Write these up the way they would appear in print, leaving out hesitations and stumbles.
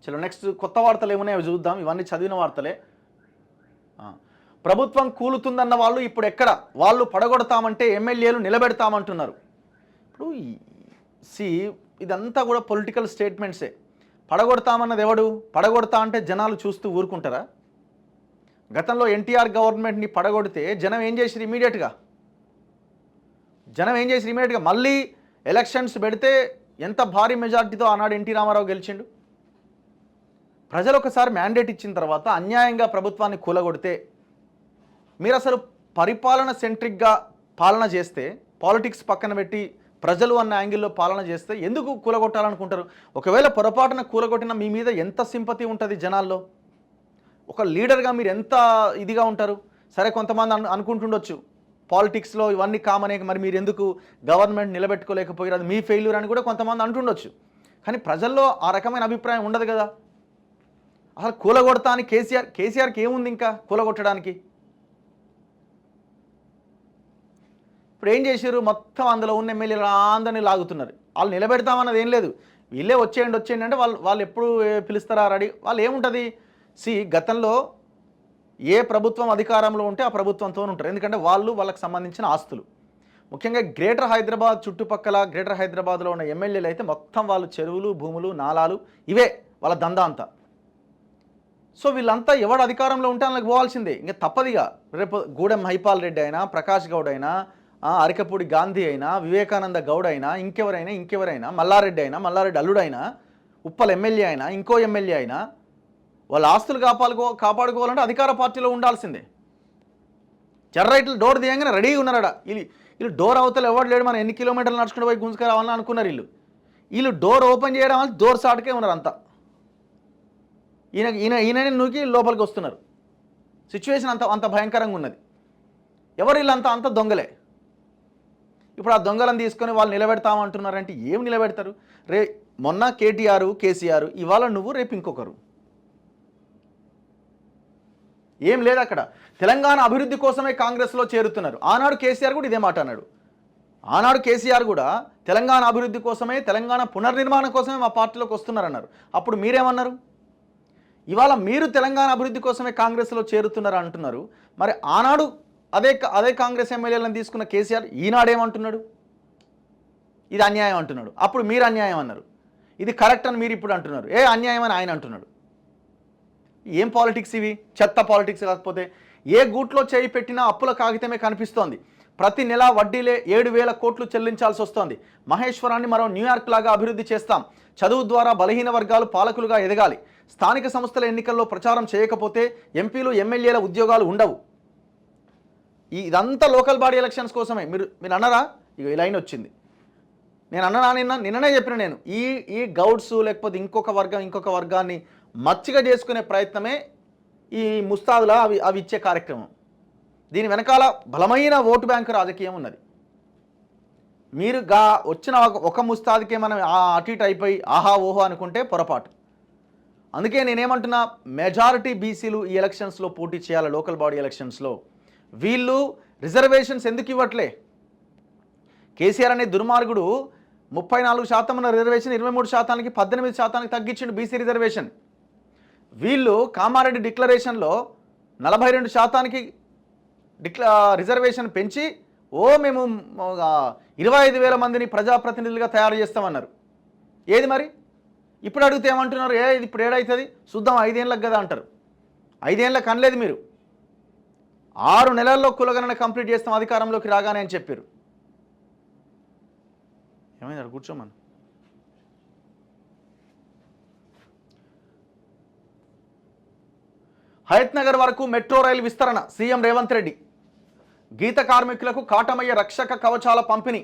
చలో నెక్స్ట్ కొత్త వార్తలు ఏమున్నాయో చూద్దాం. ఇవన్నీ చదివిన వార్తలే. ప్రభుత్వం కూలుతుందన్న వాళ్ళు ఇప్పుడు ఎక్కడ? వాళ్ళు పడగొడతామంటే ఎమ్మెల్యేలు నిలబెడతామంటున్నారు. ఇప్పుడు ఇదంతా కూడా పొలిటికల్ స్టేట్మెంట్సే. పడగొడతామన్నది ఎవడు? పడగొడతా అంటే జనాలు చూస్తూ ఊరుకుంటారా? గతంలో ఎన్టీఆర్ గవర్నమెంట్ని పడగొడితే జనం ఏం చేసిరు? ఇమీడియట్గా మళ్ళీ ఎలక్షన్స్ పెడితే ఎంత భారీ మెజార్టీతో ఆనాడు ఎన్టీ రామారావు గెలిచిండు. ప్రజలు ఒకసారి మ్యాండేట్ ఇచ్చిన తర్వాత అన్యాయంగా ప్రభుత్వాన్ని కూలగొడితే, మీరు అసలు పరిపాలన సెంట్రిక్గా పాలన చేస్తే, పాలిటిక్స్ పక్కన పెట్టి ప్రజలు అన్న యాంగిల్లో పాలన చేస్తే ఎందుకు కూలగొట్టాలనుకుంటారు? ఒకవేళ పొరపాటున కూలగొట్టిన మీ మీద ఎంత సింపతి ఉంటుంది జనాల్లో? ఒక లీడర్గా మీరు ఎంత ఇదిగా ఉంటారు? సరే, కొంతమంది అనుకుంటుండొచ్చు పాలిటిక్స్లో ఇవన్నీ కామనే, మరి మీరు ఎందుకు గవర్నమెంట్ నిలబెట్టుకోలేకపోయారు, అది మీ ఫెయిల్యూర్ అని కూడా కొంతమంది అంటుండొచ్చు. కానీ ప్రజల్లో ఆ రకమైన అభిప్రాయం ఉండదు కదా. అసలు కూలగొడతా అని కేసీఆర్కి ఏముంది ఇంకా కూలగొట్టడానికి? ఇప్పుడు ఏం చేశారు? మొత్తం అందులో ఉన్న ఎమ్మెల్యేలు అందరినీ లాగుతున్నారు. వాళ్ళు నిలబెడతామన్నది ఏం లేదు. వీళ్ళే వచ్చేయండి అంటే వాళ్ళు ఎప్పుడు పిలుస్తారా రెడీ? వాళ్ళు ఏముంటుంది? గతంలో ఏ ప్రభుత్వం అధికారంలో ఉంటే ఆ ప్రభుత్వంతో ఉంటారు. ఎందుకంటే వాళ్ళకి సంబంధించిన ఆస్తులు, ముఖ్యంగా గ్రేటర్ హైదరాబాద్ చుట్టుపక్కల గ్రేటర్ హైదరాబాద్లో ఉన్న ఎమ్మెల్యేలు అయితే మొత్తం వాళ్ళు చెరువులు, భూములు, నాలాలు, ఇవే వాళ్ళ దందా అంతా. సో వీళ్ళంతా ఎవడు అధికారంలో ఉంటే వాళ్ళకి పోవాల్సిందే, ఇంకా తప్పదిగా. రేపు గూడెం హైపాల్ రెడ్డి అయినా, ప్రకాష్ గౌడ్ అయినా, అరకపూడి గాంధీ అయినా, వివేకానంద గౌడ్ అయినా, ఇంకెవరైనా, మల్లారెడ్డి అయినా, మల్లారెడ్డి అల్లుడైనా, ఉప్పల్ ఎమ్మెల్యే అయినా, ఇంకో ఎమ్మెల్యే అయినా, వాళ్ళ ఆస్తులు కాపాడుకోవాలంటే అధికార పార్టీలో ఉండాల్సిందే. జర్రైట్లు డోర్ తీయంగానే రెడీగా ఉన్నారట. వీళ్ళు డోర్ అవతల ఎవరు లేడు, మనం ఎన్ని కిలోమీటర్లు నడుచుకుంటూ పోయి గుంజుకురావాలని అనుకున్నారు. వీళ్ళు డోర్ ఓపెన్ చేయడం వల్ల డోర్ సాటుకే ఉన్నారు అంతా. ఈయన నూకి లోపలికి వస్తున్నారు. సిచ్యువేషన్ అంత భయంకరంగా ఉన్నది. ఎవరు వీళ్ళంతా? అంత దొంగలే. ఇప్పుడు ఆ దొంగలను తీసుకొని వాళ్ళు నిలబెడతామంటున్నారంటే ఏం నిలబెడతారు? మొన్న కేసీఆర్, ఇవాళ నువ్వు, రేపు ఇంకొకరు. ఏం లేదు అక్కడ. తెలంగాణ అభివృద్ధి కోసమే కాంగ్రెస్లో చేరుతున్నారు. ఆనాడు కేసీఆర్ కూడా ఇదే మాట అన్నాడు. ఆనాడు కేసీఆర్ కూడా తెలంగాణ అభివృద్ధి కోసమే, తెలంగాణ పునర్నిర్మాణం కోసమే మా పార్టీలోకి వస్తున్నారన్నారు. అప్పుడు మీరేమన్నారు? ఇవాళ మీరు తెలంగాణ అభివృద్ధి కోసమే కాంగ్రెస్లో చేరుతున్నారు అంటున్నారు. మరి ఆనాడు అదే కాంగ్రెస్ ఎమ్మెల్యేలను తీసుకున్న కేసీఆర్ ఈనాడేమంటున్నాడు? ఇది అన్యాయం అంటున్నాడు. అప్పుడు మీరు అన్యాయం అన్నారు. ఇది కరెక్ట్ అని మీరు ఇప్పుడు అంటున్నారు. అన్యాయం అని ఆయన అంటున్నాడు. ఏం పాలిటిక్స్ ఇవి? చెత్త పాలిటిక్స్. కాకపోతే ఏ గూట్లో చేయి పెట్టినా అప్పుల కాగితమే కనిపిస్తోంది. ప్రతి నెల వడ్డీలే 7,000 కోట్లు చెల్లించాల్సి వస్తోంది. మహేశ్వరాన్ని మరో న్యూయార్క్ లాగా అభివృద్ధి చేస్తాం. చదువు ద్వారా బలహీన వర్గాలు పాలకులుగా ఎదగాలి. స్థానిక సంస్థల ఎన్నికల్లో ప్రచారం చేయకపోతే ఎంపీలు, ఎమ్మెల్యేల ఉద్యోగాలు ఉండవు. ఇదంతా లోకల్ బాడీ ఎలక్షన్స్ కోసమే. మీరు అన్నారా? ఇక ఈ లైన్ వచ్చింది. నేను అన్నా నిన్ననే చెప్పిన. నేను ఈ గౌడ్స్ లేకపోతే ఇంకొక వర్గాన్ని మచ్చిగా చేసుకునే ప్రయత్నమే ఈ ముస్తాదులా అవి ఇచ్చే కార్యక్రమం. దీని వెనకాల బలమైన ఓటు బ్యాంకు రాజకీయం ఉన్నది. మీరు వచ్చిన ఒక ముస్తాదుకే మనం అటు ఇటు అయిపోయి ఆహా ఓహో అనుకుంటే పొరపాటు. అందుకే నేనేమంటున్నా, మెజారిటీ బీసీలు ఈ ఎలక్షన్స్లో పోటీ చేయాలి. లోకల్ బాడీ ఎలక్షన్స్లో వీళ్ళు రిజర్వేషన్స్ ఎందుకు ఇవ్వట్లే? కేసీఆర్ అనే దుర్మార్గుడు 34% ఉన్న రిజర్వేషన్ 23%, 18% తగ్గించిండు బీసీ రిజర్వేషన్. వీళ్ళు కామారెడ్డి డిక్లరేషన్లో 42% రిజర్వేషన్ పెంచి మేము 25,000 మందిని ప్రజాప్రతినిధులుగా తయారు చేస్తామన్నారు. ఏది మరి? ఇప్పుడు అడిగితే ఏమంటున్నారు? ఇది ఇప్పుడు ఏడవుతుంది చూద్దాం, 5 ఏళ్ళకి కదా అంటారు. 5 ఏళ్ళకి అనలేదు మీరు. 6 నెలల్లో కులగణన కంప్లీట్ చేస్తాం అధికారంలోకి రాగానే అని చెప్పారు. ఏమైంది? అక్కడ కూర్చోమని. హయత్ నగర్ వరకు మెట్రో రైలు విస్తరణ, సీఎం రేవంత్ రెడ్డి. గీత కార్మికులకు కాటమయ్య రక్షక కవచాల పంపిణీ.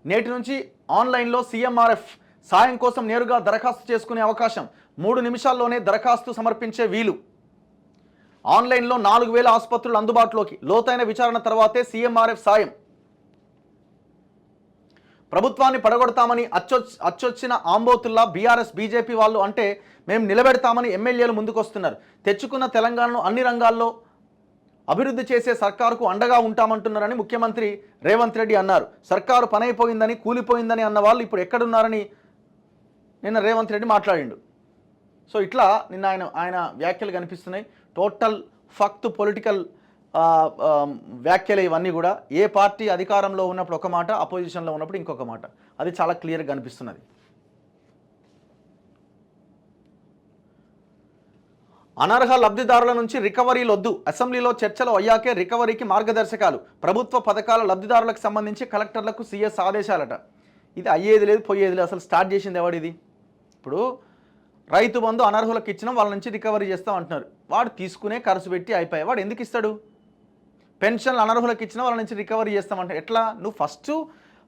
నేటి నుంచి ఆన్లైన్లో సీఎంఆర్ఎఫ్ సాయం కోసం నేరుగా దరఖాస్తు చేసుకునే అవకాశం. 3 నిమిషాల్లోనే దరఖాస్తు సమర్పించే వీలు. ఆన్లైన్లో 4,000 ఆసుపత్రులు అందుబాటులోకి. లోతైన విచారణ తర్వాతే సీఎంఆర్ఎఫ్ సాయం. ప్రభుత్వాన్ని పడగొడతామని అచ్చొచ్చిన ఆంబోతుల్లా బీఆర్ఎస్, బీజేపీ వాళ్ళు అంటే మేము నిలబెడతామని ఎమ్మెల్యేలు ముందుకొస్తున్నారు. తెచ్చుకున్న తెలంగాణను అన్ని రంగాల్లో అభివృద్ధి చేసే సర్కారుకు అండగా ఉంటామంటున్నారని ముఖ్యమంత్రి రేవంత్ రెడ్డి అన్నారు. సర్కారు పనైపోయిందని, కూలిపోయిందని అన్న వాళ్ళు ఇప్పుడు ఎక్కడున్నారని నిన్న రేవంత్ రెడ్డి మాట్లాడిండు. సో ఇట్లా నిన్న ఆయన వ్యాఖ్యలు కనిపిస్తున్నాయి. టోటల్ ఫక్త్ పొలిటికల్ వ్యాఖ్యలు ఇవన్నీ కూడా. ఏ పార్టీ అధికారంలో ఉన్నప్పుడు ఒక మాట, అపోజిషన్లో ఉన్నప్పుడు ఇంకొక మాట. అది చాలా క్లియర్గా కనిపిస్తున్నది. అనర్హ లబ్ధిదారుల నుంచి రికవరీలు వద్దు, అసెంబ్లీలో చర్చలు అయ్యాకే రికవరీకి మార్గదర్శకాలు, ప్రభుత్వ పథకాల లబ్ధిదారులకు సంబంధించి కలెక్టర్లకు సీఎస్ ఆదేశాలట. ఇది అయ్యేది లేదు, పోయేది లేదు. అసలు స్టార్ట్ చేసింది ఎవడిది? ఇప్పుడు రైతు బంధు అనర్హులకు ఇచ్చినా వాళ్ళ నుంచి రికవరీ చేస్తాం అంటున్నారు. వాడు తీసుకునే ఖర్చు పెట్టి అయిపోయాయి, వాడు ఎందుకు ఇస్తాడు? పెన్షన్లు అనర్హులకు ఇచ్చినా వాళ్ళ నుంచి రికవరీ చేస్తామంటే ఎట్లా? నువ్వు ఫస్ట్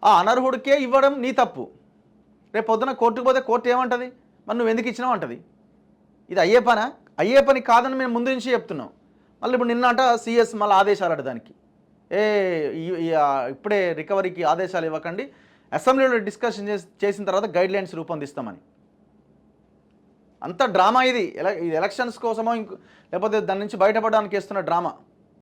ఆ అనర్హుడికే ఇవ్వడం నీ తప్పు. రేపు పొద్దున కోర్టుకు పోతే కోర్టు ఏమంటుంది? మరి నువ్వు ఎందుకు ఇచ్చినావు అంటది. ఇది అయ్యే పనా? అయ్యే పని కాదని మేము ముందు నుంచి చెప్తున్నాం. మళ్ళీ ఇప్పుడు నిన్నట సీఎస్ మళ్ళీ ఆదేశాలట దానికి. ఇప్పుడే రికవరీకి ఆదేశాలు ఇవ్వకండి, అసెంబ్లీలో డిస్కషన్ చేసిన తర్వాత గైడ్లైన్స్ రూపొందిస్తామని. అంత డ్రామా ఇది. ఎలక్షన్స్ కోసమో లేకపోతే దాని నుంచి బయటపడడానికి వేస్తున్న డ్రామా.